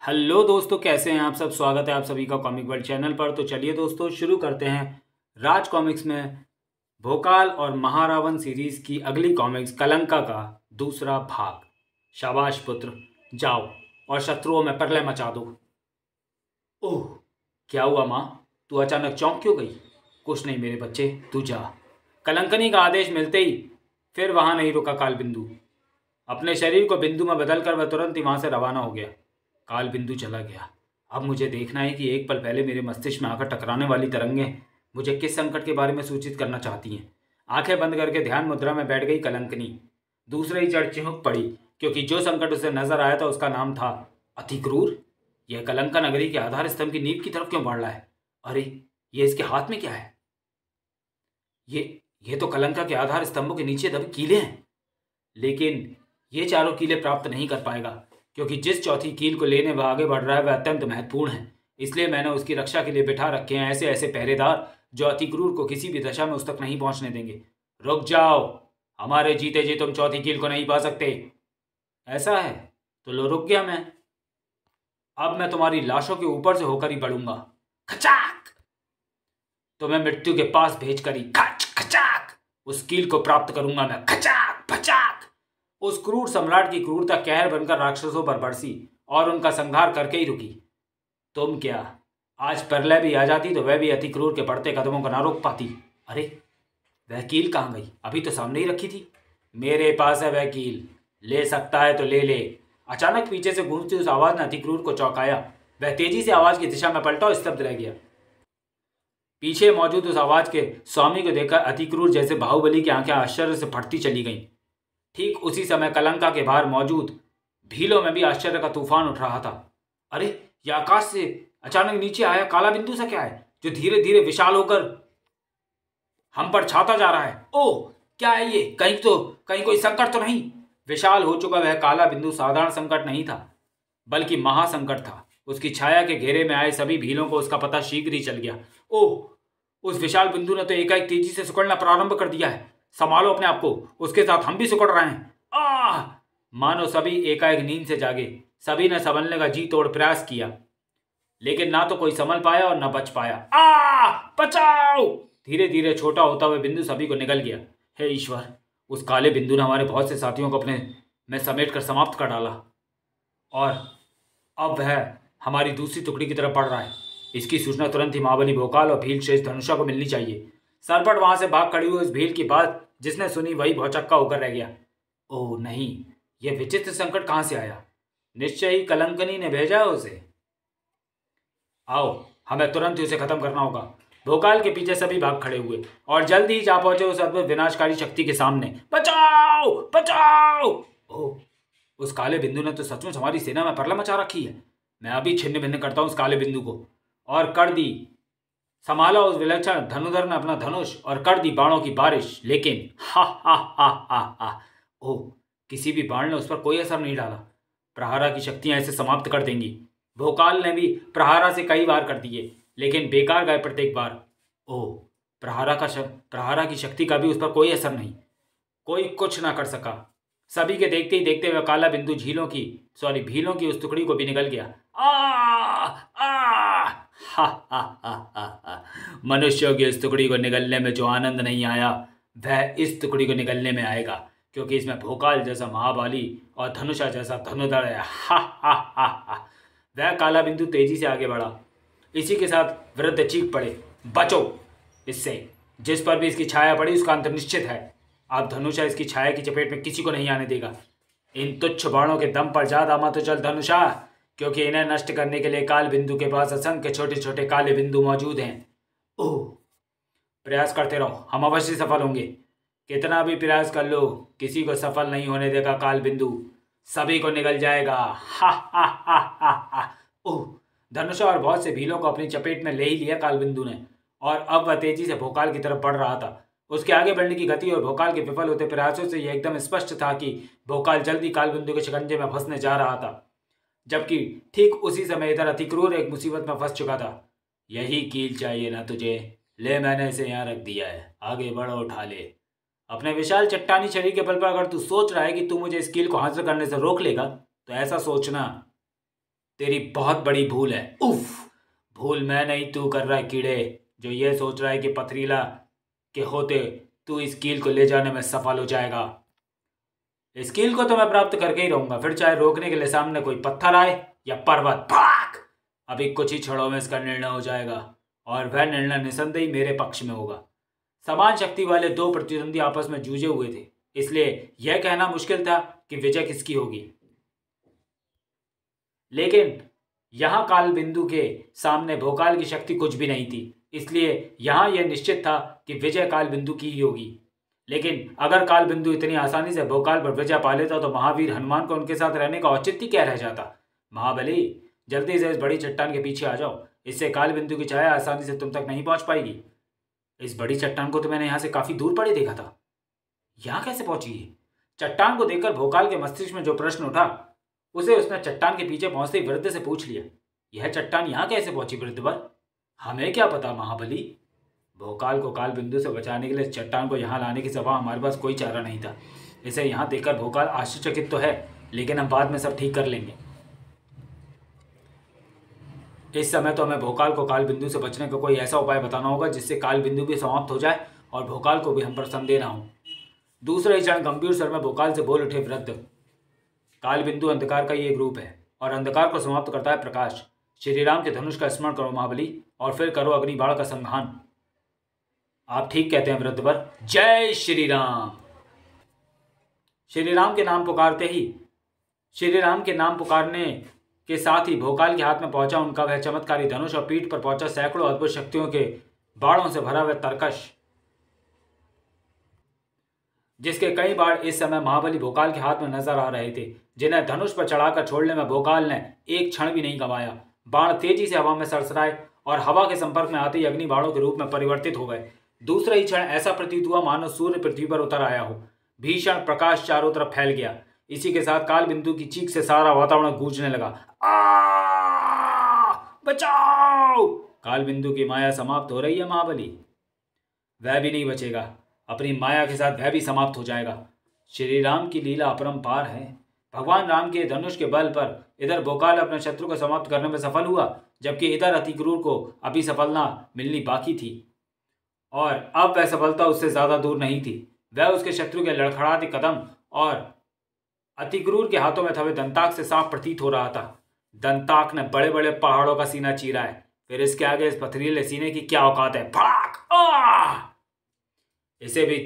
Hello दोस्तों, कैसे हैं आप सब। स्वागत है आप सभी का कॉमिक वर्ल्ड चैनल पर। तो चलिए दोस्तों, शुरू करते हैं राज कॉमिक्स में भोकाल और महारावण सीरीज की अगली कॉमिक्स कलंका का दूसरा भाग। शाबाश पुत्र, जाओ और शत्रुओं में प्रलय मचा दो। ओह, क्या हुआ माँ? तू अचानक चौंक क्यों गई? कुछ नहीं मेरे बच्चे, तू जा। कलंकनी का आदेश मिलते ही फिर वहां नहीं रुका काल बिंदु। अपने शरीर को बिंदु में बदलकर वह तुरंत ही वहां से रवाना हो गया। काल बिंदु चला गया। अब मुझे देखना है कि एक पल पहले मेरे मस्तिष्क में आकर टकराने वाली तरंगें मुझे किस संकट के बारे में सूचित करना चाहती हैं। आंखें बंद करके ध्यान मुद्रा में बैठ गई कलंकनी। दूसरे ही जड़ चिहुक पड़ी, क्योंकि जो संकट उसे नजर आया था उसका नाम था अतिक्रूर। यह कलंका नगरी के आधार स्तंभ की नींव की तरफ क्यों बढ़ रहा है? अरे, ये इसके हाथ में क्या है? ये तो कलंका के आधार स्तंभों के नीचे दबे कीले हैं। लेकिन ये चारों कीले प्राप्त नहीं कर पाएगा, क्योंकि जिस चौथी कील को लेने वह आगे बढ़ रहा है वह अत्यंत महत्वपूर्ण है। इसलिए मैंने उसकी रक्षा के लिए बिठा रखे हैं ऐसे ऐसे पहरेदार जो अतिक्रूर को किसी भी दशा में उस तक नहीं पहुंचने देंगे। रुक जाओ, हमारे जीते जी तुम चौथी कील को नहीं पा सकते। ऐसा है तो लो, रुक गया मैं। अब मैं तुम्हारी लाशों के ऊपर से होकर ही बढ़ूंगा। खचाक! तुम्हें मृत्यु के पास भेजकर ही खच खचाक उस कील को प्राप्त करूंगा मैं। खचाक फचाक! उस क्रूर सम्राट की क्रूरता कहर बनकर राक्षसों पर बरसी और उनका संहार करके ही रुकी। तुम क्या, आज प्रलय भी आ जाती तो वह भी अति क्रूर के बढ़ते कदमों को ना रोक पाती। अरे, वह कील कहाँ गई? अभी तो सामने ही रखी थी। मेरे पास है वह कील, ले सकता है तो ले ले। अचानक पीछे से गूंजती उस आवाज ने अति क्रूर को चौंकाया। वह तेजी से आवाज की दिशा में पलटा और स्तब्ध रह गया। पीछे मौजूद उस आवाज के स्वामी को देखकर अति क्रूर जैसे बाहुबली की आंखें आश्चर्य से फटती चली गईं। ठीक उसी समय कलंका के बाहर मौजूद भीलों में भी आश्चर्य का तूफान उठ रहा था। अरे, यह आकाश से अचानक नीचे आया काला बिंदु सा क्या है जो धीरे धीरे विशाल होकर हम पर छाता जा रहा है? ओह, क्या है ये? कहीं कोई संकट तो नहीं? विशाल हो चुका वह काला बिंदु साधारण संकट नहीं था, बल्कि महासंकट था। उसकी छाया के घेरे में आए सभी भीलों को उसका पता शीघ्र ही चल गया। ओह, उस विशाल बिंदु ने तो एकाएक तेजी से सिकुड़ना प्रारंभ कर दिया है। संभालो अपने आप को, उसके साथ हम भी सिकुड़ रहे हैं। आह! मानो सभी एकाएक नींद से जागे। सभी ने संभलने का जी तोड़ प्रयास किया, लेकिन ना तो कोई संभल पाया और ना बच पाया। बचाओ! धीरे धीरे छोटा होता हुआ बिंदु सभी को निगल गया। हे ईश्वर, उस काले बिंदु ने हमारे बहुत से साथियों को अपने में समेट कर समाप्त कर डाला और अब वह हमारी दूसरी टुकड़ी की तरफ बढ़ रहा है। इसकी सूचना तुरंत ही महाबली भोकाल और भील श्रेष्ठ धनुषा को मिलनी चाहिए। सरपट वहां से भाग खड़ी हुई उस भील की बात जिसने सुनी वही भौचक्का होकर रह गया। ओह नहीं, यह विचित्र संकट कहां से आया? निश्चय ही कलंकनी ने भेजा है उसे। आओ, हमें तुरंत ही उसे खत्म करना होगा। भोकाल के पीछे सभी भाग खड़े हुए और जल्द ही जा पहुंचे उस अद्भुत विनाशकारी शक्ति के सामने। बचाओ बचाओ! ओह, उस काले बिंदु ने तो सचमुच हमारी सेना में प्रलय मचा रखी है। मैं अभी छिन्न भिन्न करता हूं उस काले बिंदु को और कर दी। संभाला उस विलक्षण धनुधर ने अपना धनुष और कर दी बाणों की बारिश। लेकिन हा हा हा हा हा! ओह, किसी भी बाण ने उस पर कोई असर नहीं डाला। प्रहारा की शक्तियां इसे समाप्त कर देंगी। भोकाल ने भी प्रहारा से कई बार कर दिए, लेकिन बेकार गए प्रत्येक बार। ओह, प्रहारा की शक्ति का भी उस पर कोई असर नहीं। कोई कुछ ना कर सका। सभी के देखते ही देखते हुए काला बिंदु भीलों की उस टुकड़ी को भी निगल गया। हा हा हा हा हा! मनुष्यों की इस टुकड़ी को निगलने में जो आनंद नहीं आया वह इस टुकड़ी को निगलने में आएगा, क्योंकि इसमें भोकाल जैसा महाबाली और धनुषा जैसा धनुधर है। हा हा हा हा! वह काला बिंदु तेजी से आगे बढ़ा। इसी के साथ वृद्ध चीख पड़े, बचो इससे! जिस पर भी इसकी छाया पड़ी उसका अंत निश्चित है। अब धनुषा इसकी छाया की चपेट में किसी को नहीं आने देगा। इन तुच्छ बाणों के दम पर जा दामा तो चल धनुषा, क्योंकि इन्हें नष्ट करने के लिए काल बिंदु के पास असंख्य छोटे छोटे काले बिंदु मौजूद हैं। ओह, प्रयास करते रहो, हम अवश्य सफल होंगे। कितना भी प्रयास कर लो, किसी को सफल नहीं होने देगा काल बिंदु। सभी को निगल जाएगा। हा हा हा हा हा! ओह, धनुषा और बहुत से भीलों को अपनी चपेट में ले ही लिया काल बिंदु ने, और अब वह तेजी से भोकाल की तरफ बढ़ रहा था। उसके आगे बढ़ने की गति और भोकाल के विफल होते प्रयासों से यह एकदम स्पष्ट था कि भोकाल जल्दी काल बिंदु के शिकंजे में फंसने जा रहा था। जबकि ठीक उसी समय इधर अतिक्रूर एक मुसीबत में फंस चुका था। यही कील चाहिए ना तुझे? ले, मैंने इसे यहाँ रख दिया है, आगे बढ़ो, उठा ले। अपने विशाल चट्टानी शरीर के बल पर अगर तू सोच रहा है कि तू मुझे इस कील को हासिल करने से रोक लेगा तो ऐसा सोचना तेरी बहुत बड़ी भूल है। उफ, भूल मैं नहीं, तू कर रहा है कीड़े, जो ये सोच रहा है कि पथरीला के होते तू इस कील को ले जाने में सफल हो जाएगा। इस कील को तो मैं प्राप्त करके ही रहूंगा, फिर चाहे रोकने के लिए सामने कोई पत्थर आए या पर्वत। भाग! अभी कुछ ही क्षणों में इसका निर्णय हो जाएगा और वह निर्णय निसंदेही मेरे पक्ष में होगा। समान शक्ति वाले दो प्रतिद्वंदी आपस में जूझे हुए थे, इसलिए यह कहना मुश्किल था कि विजय किसकी होगी। लेकिन यहां काल बिंदु के सामने भोकाल की शक्ति कुछ भी नहीं थी, इसलिए यहां यह निश्चित था कि विजय काल बिंदु की ही होगी। लेकिन अगर काल बिंदु इतनी आसानी से भोकाल पर विजय पा लेता तो महावीर हनुमान को उनके साथ रहने का औचित्य क्या रह जाता। महाबली, जल्दी से इस बड़ी चट्टान के पीछे आ जाओ, इससे काल बिंदु की छाया आसानी से तुम तक नहीं पहुंच पाएगी। इस बड़ी चट्टान को तो मैंने यहां से काफी दूर पड़े देखा था, यहां कैसे पहुंची है? चट्टान को देखकर भोकाल के मस्तिष्क में जो प्रश्न उठा उसे उसने चट्टान के पीछे पहुंचते ही वृद्ध से पूछ लिया, यह चट्टान यहां कैसे पहुंची वृद्धवर? हमें क्या पता महाबली। भोकाल को काल बिंदु से बचाने के लिए चट्टान को यहां लाने के सिवा हमारे पास कोई चारा नहीं था। इसे यहां देखकर भोकाल आश्चर्यचकित तो है, लेकिन हम बाद में सब ठीक कर लेंगे। इस समय तो हमें भोकाल को काल बिंदु से बचने का कोई ऐसा उपाय बताना होगा जिससे काल बिंदु भी समाप्त हो जाए और भोकाल को भी हम पर संदेह ना हो। दूसरे ही क्षण गंभीर स्वर में भोकाल से बोल उठे वृद्ध, काल बिंदु अंधकार का ही एक रूप है और अंधकार को समाप्त करता है प्रकाश। श्री राम के धनुष का स्मरण करो महाबली और फिर करो अग्नि बाण का संहान। आप ठीक कहते हैं वृद्धवर, जय श्री राम। श्री राम के नाम पुकारते ही, श्री राम के नाम पुकारने के साथ ही भोकाल के हाथ में पहुंचा उनका वह चमत्कारी धनुष और पीठ पर पहुंचा सैकड़ों अद्भुत शक्तियों के बाणों से भरा हुआ तरकश, जिसके कई बाण इस समय महाबली भोकाल के हाथ में नजर आ रहे थे, जिन्हें धनुष पर चढ़ाकर छोड़ने में भोकाल ने एक क्षण भी नहीं गंवाया। बाण तेजी से हवा में सरसराए और हवा के संपर्क में आते ही अग्नि बाणों के रूप में परिवर्तित हो गए। दूसरे ही क्षण ऐसा प्रतीत हुआ मानो सूर्य पृथ्वी पर उतर आया हो। भीषण प्रकाश चारों तरफ फैल गया। इसी के साथ काल बिंदु की चीख से सारा वातावरण गूंजने लगा। बचाओ! काल बिंदु की माया समाप्त हो रही है महाबली। वह भी नहीं बचेगा, अपनी माया के साथ वह भी समाप्त हो जाएगा। श्री राम की लीला अपरंपार है। भगवान राम के धनुष के बल पर इधर भोकाल अपने शत्रु को समाप्त करने में सफल हुआ, जबकि इधर अतिक्रूर को अभी सफलता मिलनी बाकी थी और अब वह सफलता उससे ज्यादा दूर नहीं थी। वह उसके शत्रु के लड़खड़ाते कदम और अतिक्रूर के हाथों में थवे दंताक से साफ प्रतीत हो रहा था। दंताक ने बड़े बड़े पहाड़ों का सीना चीरा है, फिर इसके आगे इस पथरीले सीने की क्या औकात है। फड़ाक! इसे भी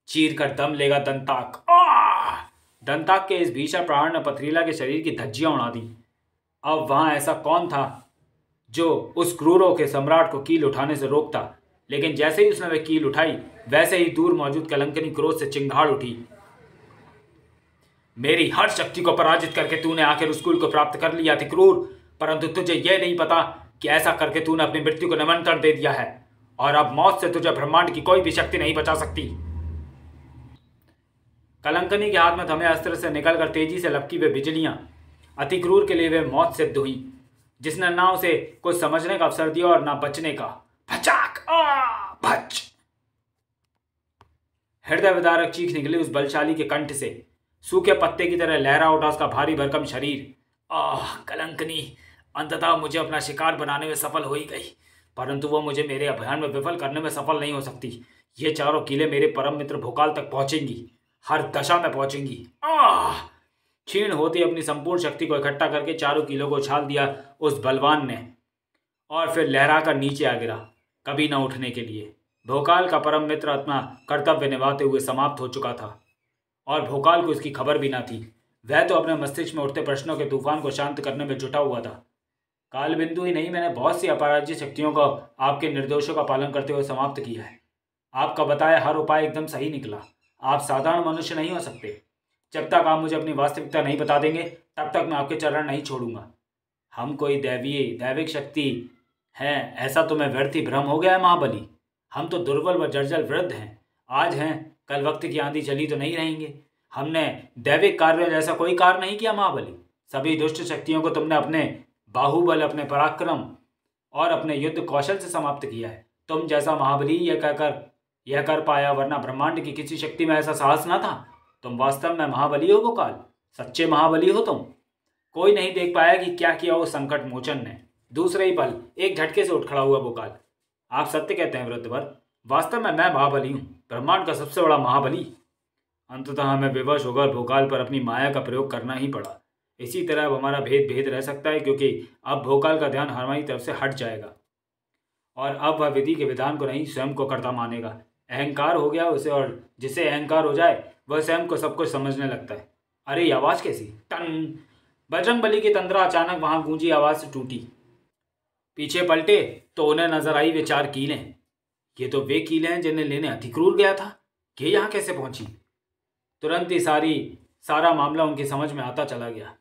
चीर कर दम लेगा दंताक। दंताक के इस भीषण प्रहार ने पथरीला के शरीर की धज्जियां उड़ा दी। अब वहां ऐसा कौन था जो उस क्रूरों के सम्राट को कील उठाने से रोकता, लेकिन जैसे ही उसने वह कील उठाई वैसे ही दूर मौजूद कलंकनी क्रोध से चिंगाड़ उठी। मेरी हर शक्ति को पराजित करके तूने आखिर उस कुल को प्राप्त कर लिया थी क्रूर, परंतु तुझे यह नहीं पता कि ऐसा करके तूने अपनी मृत्यु को निमंत्रण दे दिया है और अब मौत से तुझे ब्रह्मांड की कोई भी शक्ति नहीं बचा सकती। कलंकनी के हाथ में थमे अस्त्र से निकलकर तेजी से लपकी वे बिजलियां अतिक्रूर के लिए वे मौत सिद्ध हुई, जिसने ना उसे कुछ समझने का अवसर दिया और ना बचने का। भचाक! भच! हृदय विदारक चीख निकली उस बलशाली के कंठ से। सूखे पत्ते की तरह लहरा उठा उसका भारी भरकम शरीर। कलंकनी अंततः मुझे अपना शिकार बनाने में सफल हो ही गई, परंतु वो मुझे मेरे अभियान में विफल करने में सफल नहीं हो सकती। ये चारों किले मेरे परम मित्र भोकाल तक पहुंचेंगी, हर दशा में पहुंचेंगी। क्षीण होती अपनी संपूर्ण शक्ति को इकट्ठा करके चारों किलों को उछाल दिया उस बलवान ने और फिर लहराकर नीचे आ गिरा, कभी न उठने के लिए। भोकाल का परम मित्र अपना कर्तव्य निभाते हुए समाप्त हो चुका था और भोकाल को इसकी खबर भी ना थी। वह तो अपने मस्तिष्क में उठते प्रश्नों के तूफान को शांत करने में जुटा हुआ था। काल बिंदु ही नहीं, मैंने बहुत सी अपराजित शक्तियों को आपके निर्देशों का पालन करते हुए समाप्त किया है। आपका बताया हर उपाय एकदम सही निकला। आप साधारण मनुष्य नहीं हो सकते। जब तक आप मुझे अपनी वास्तविकता नहीं बता देंगे तब तक मैं आपके चरण नहीं छोड़ूंगा। हम कोई दैविक शक्ति हैं ऐसा तो मैं व्यर्थ ही भ्रम हो गया है महाबली। हम तो दुर्बल व जर्जर वृद्ध हैं, आज हैं कल वक्त की आंधी चली तो नहीं रहेंगे। हमने दैविक कार्यों जैसा कोई कार्य नहीं किया महाबली। सभी दुष्ट शक्तियों को तुमने अपने बाहुबल, अपने पराक्रम और अपने युद्ध कौशल से समाप्त किया है। तुम जैसा महाबली यह कर पाया, वरना ब्रह्मांड की किसी शक्ति में ऐसा साहस ना था। तुम वास्तव में महाबली हो भोकाल, सच्चे महाबली हो तुम। कोई नहीं देख पाया कि क्या किया उस संकट मोचन ने। दूसरे ही पल एक झटके से उठ खड़ा हुआ भोकाल। आप सत्य कहते हैं वृद्धवर, वास्तव में मैं महाबली हूँ, ब्रह्मांड का सबसे बड़ा महाबली। अंततः हमें विवश होकर भोकाल पर अपनी माया का प्रयोग करना ही पड़ा। इसी तरह अब हमारा भेद भेद रह सकता है, क्योंकि अब भोकाल का ध्यान हमारी तरफ से हट जाएगा और अब वह विधि के विधान को नहीं स्वयं को कर्ता मानेगा। अहंकार हो गया उसे, और जिसे अहंकार हो जाए वह स्वयं को सब कुछ समझने लगता है। अरे ये आवाज़ कैसी? टन! बजरंगबली की तंद्रा अचानक वहां गूंजी आवाज़ से टूटी। पीछे पलटे तो उन्हें नजर आई वे 4 कीलें। ये तो वे कीलें हैं जिन्हें लेने अतिक्रूर गया था। ये यहाँ कैसे पहुंची? तुरंत ही सारा मामला उनकी समझ में आता चला गया।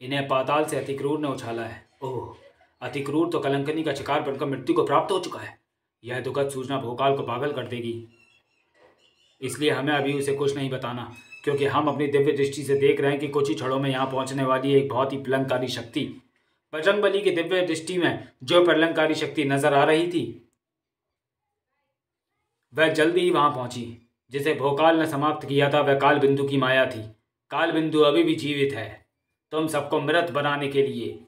इन्हें पाताल से अतिक्रूर ने उछाला है। ओह, अतिक्रूर तो कलंकनी का शिकार बनकर मृत्यु को प्राप्त हो चुका है। यह दुखद सूचना भोकाल को पागल कर देगी, इसलिए हमें अभी उसे कुछ नहीं बताना, क्योंकि हम अपनी दिव्य दृष्टि से देख रहे हैं कि कुछ ही क्षणों में यहाँ पहुँचने वाली एक बहुत ही प्रलंकारी शक्ति। बजरंगबली की दिव्य दृष्टि में जो प्रलंकारी शक्ति नजर आ रही थी वह जल्दी ही वहां पहुंची। जिसे भोकाल ने समाप्त किया था वह काल बिंदु की माया थी। काल बिंदु अभी भी जीवित है, तुम सबको मृत बनाने के लिए।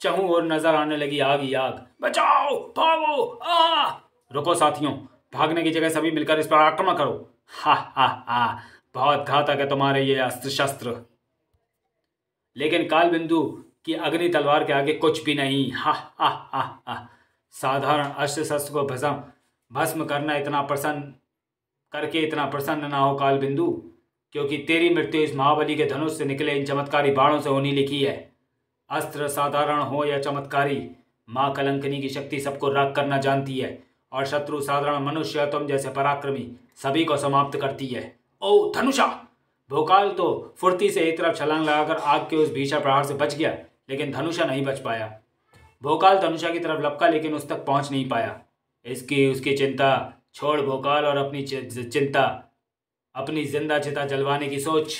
चहु और नजर आने लगी आग ही आग। बचाओ, भागो! रुको साथियों, भागने की जगह सभी मिलकर इस पर आक्रमण करो। हा हा हा, बहुत घातक है तुम्हारे ये अस्त्र शस्त्र। लेकिन काल बिंदु की अग्नि तलवार के आगे कुछ भी नहीं। हा हा हा हा, साधारण अस्त्र शस्त्र को भस्म करना इतना प्रसन्न ना हो काल बिंदु, क्योंकि तेरी मृत्यु इस महाबली के धनुष से निकले इन चमत्कारी बाणों से होनी लिखी है। अस्त्र साधारण हो या चमत्कारी, माँ कलंकनी की शक्ति सबको राख करना जानती है, और शत्रु साधारण मनुष्य तुम जैसे पराक्रमी सभी को समाप्त करती है। ओ धनुषा! भोकाल तो फुर्ती से एक तरफ छलांग लगाकर आग के उस भीषण प्रहार से बच गया, लेकिन धनुषा नहीं बच पाया। भोकाल धनुषा की तरफ लपका, लेकिन उस तक पहुंच नहीं पाया। उसकी चिंता छोड़ भोकाल, और अपनी चिंता अपनी जिंदा चिता जलवाने की सोच।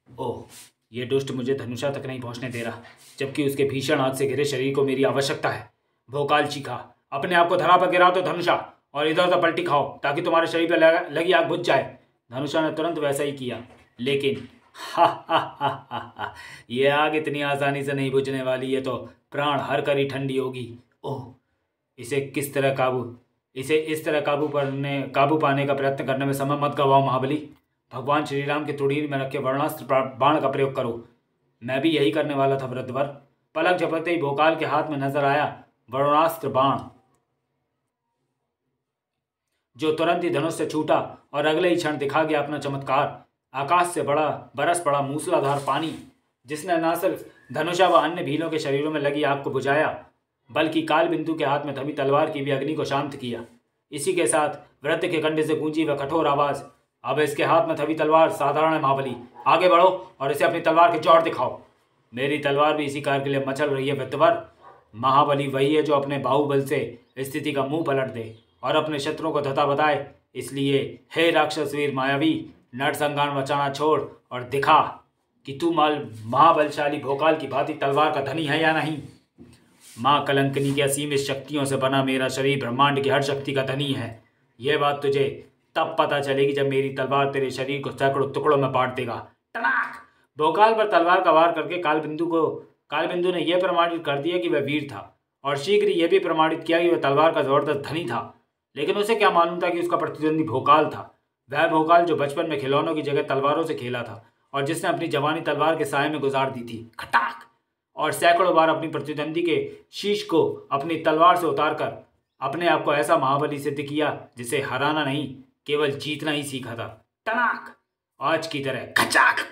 ओह, ये दुष्ट मुझे धनुषा तक नहीं पहुंचने दे रहा, जबकि उसके भीषण आग से घिरे शरीर को मेरी आवश्यकता है। भोकाल चीखा, अपने आप को धरा पर गिराओ तो धनुषा, और इधर उधर पलटी खाओ ताकि तुम्हारे शरीर पर लगी आग बुझ जाए। धनुषा ने तुरंत वैसा ही किया, लेकिन हा हा हा हा हा, ये आग इतनी आसानी से नहीं बुझने वाली, ये तो प्राण हर कर ही ठंडी होगी। ओह, इसे इस तरह काबू पाने का प्रयत्न करने में समय मत गवाओ महाबली। भगवान श्री राम के तुड़ीर में रखे वर्णास्त्र बाण का प्रयोग करो। मैं भी यही करने वाला था वृद्धवर। पलक झपकते ही भोकाल के हाथ में नजर आया वर्णास्त्र बाण, जो तुरंत ही धनुष से छूटा और अगले ही क्षण दिखा गया अपना चमत्कार। आकाश से बरस पड़ा मूसलाधार पानी, जिसने न सिर्फ धनुषा व अन्य भीलों के शरीरों में लगी आग को बुझाया, बल्कि काल बिंदु के हाथ में थमी तलवार की भी अग्नि को शांत किया। इसी के साथ वृद्ध के कंधे से गूंजी वह कठोर आवाज, अब इसके हाथ में थमी तलवार साधारण है महाबली, आगे बढ़ो और इसे अपनी तलवार के जोर दिखाओ। मेरी तलवार भी इसी कार्य के लिए मचल रही है वृद्धवर। महाबली वही है जो अपने बाहुबल से स्थिति का मुंह पलट दे और अपने शत्रुओं को धता बताए। इसलिए हे राक्षस वीर मायावी, नरसंहार मचाना छोड़ और दिखा कि तू महाबलशाली भोकाल की भांति तलवार का धनी है या नहीं। माँ कलंकनी की असीमित शक्तियों से बना मेरा शरीर ब्रह्मांड की हर शक्ति का धनी है। यह बात तुझे तब पता चलेगी जब मेरी तलवार तेरे शरीर को सैकड़ों टुकड़ों में बांट देगा। टनाक! भोकाल पर तलवार का वार करके कालबिंदु ने यह प्रमाणित कर दिया कि वह वीर था, और शीघ्र ही यह भी प्रमाणित किया कि वह तलवार का जबरदस्त धनी था। लेकिन उसे क्या मालूम था कि उसका प्रतिद्वंदी भोकाल था, वह भोकाल जो बचपन में खिलौनों की जगह तलवारों से खेला था और जिसने अपनी जवानी तलवार के साए में गुजार दी थी। खटाक! और सैकड़ों बार अपनी प्रतिद्वंदी के शीश को अपनी तलवार से उतारकर अपने आप को ऐसा महाबली सिद्ध किया जिसे हराना नहीं, केवल जीतना ही सीखा था। टनाक! आज की तरह खचाक!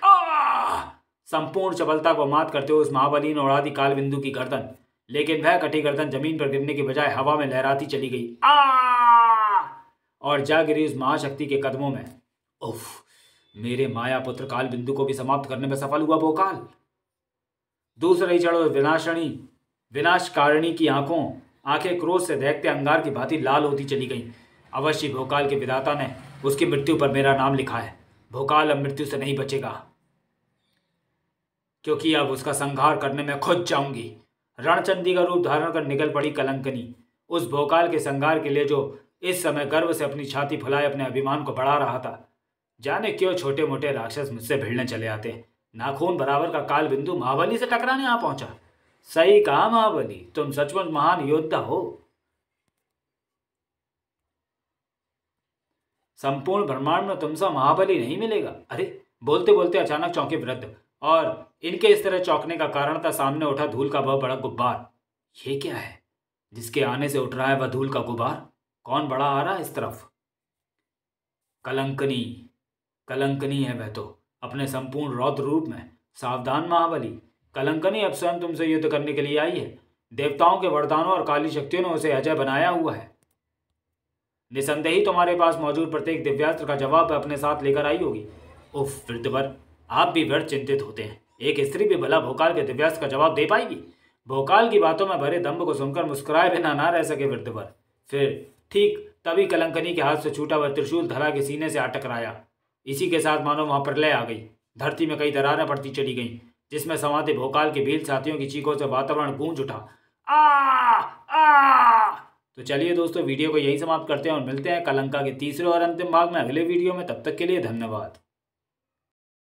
संपूर्ण चपलता को मात करते हुए उस महाबली ने उड़ा दी कालबिंदु की गर्दन, लेकिन वह कटी गर्दन जमीन पर गिरने की बजाय हवा में लहराती चली गई और जा गिरी उस महाशक्ति के कदमों में। उफ! मेरे माया पुत्र कालबिंदु को भी समाप्त करने में सफल हुआ भोकाल। दूसरे ही क्षण विनाशकारिणी की आंखें क्रोध से दहकते अंगार की भांति लाल होती चली गईं। अवश्य भोकाल के विधाता ने उसकी मृत्यु पर मेरा नाम लिखा है। भोकाल अब मृत्यु से नहीं बचेगा, क्योंकि अब उसका संहार करने में खुद जाऊंगी। रणचंडी का रूप धारण कर निकल पड़ी कलंकनी उस भोकाल के संहार के लिए, जो इस समय गर्व से अपनी छाती फुलाए अपने अभिमान को बढ़ा रहा था। जाने क्यों छोटे मोटे राक्षस मुझसे भिड़ने चले आते हैं, नाखून बराबर का काल बिंदु महाबली से टकराने आ पहुंचा। सही कहा महाबली, तुम सचमुच महान योद्धा हो। संपूर्ण ब्रह्मांड में तुमसा महाबली नहीं मिलेगा। अरे, बोलते बोलते अचानक चौंके वृद्ध, और इनके इस तरह चौंकने का कारण था सामने उठा धूल का वह बड़ा गुब्बार। ये क्या है जिसके आने से उठ रहा है वह धूल का गुब्बार? कौन बड़ा आ रहा है इस तरफ? कलंकनी, कलंकनी है वह तो, अपने संपूर्ण रौद्र रूप में। सावधान महाबली, कलंकनी अब स्वयं तुमसे युद्ध करने के लिए आई है। देवताओं के वरदानों और काली शक्तियों ने उसे अजय बनाया हुआ है। निसंदेह ही तुम्हारे पास मौजूद प्रत्येक दिव्यास्त्र का जवाब अपने साथ लेकर आई होगी। उफ वृद्धवर, आप भी व्यर्थ चिंतित होते हैं। एक स्त्री भी भला भोकाल के दिव्यास्त्र का जवाब दे पाएगी? भोकाल की बातों में भरे दम्भ को सुनकर मुस्कुराए बिना ना रह सके वृद्धवर। फिर ठीक तभी कलंकनी के हाथ से छूटा वह त्रिशूल धरा के सीने से आ टकराया। इसी के साथ मानो वहां प्रलय आ गई। धरती में कई दरारें पड़ती चली गईं, जिसमें समाते भोकाल के भील साथियों की चीखों से वातावरण गूंज उठा। आ तो चलिए दोस्तों, वीडियो को यही समाप्त करते हैं और मिलते हैं कलंका के तीसरे और अंतिम भाग में अगले वीडियो में। तब तक के लिए धन्यवाद।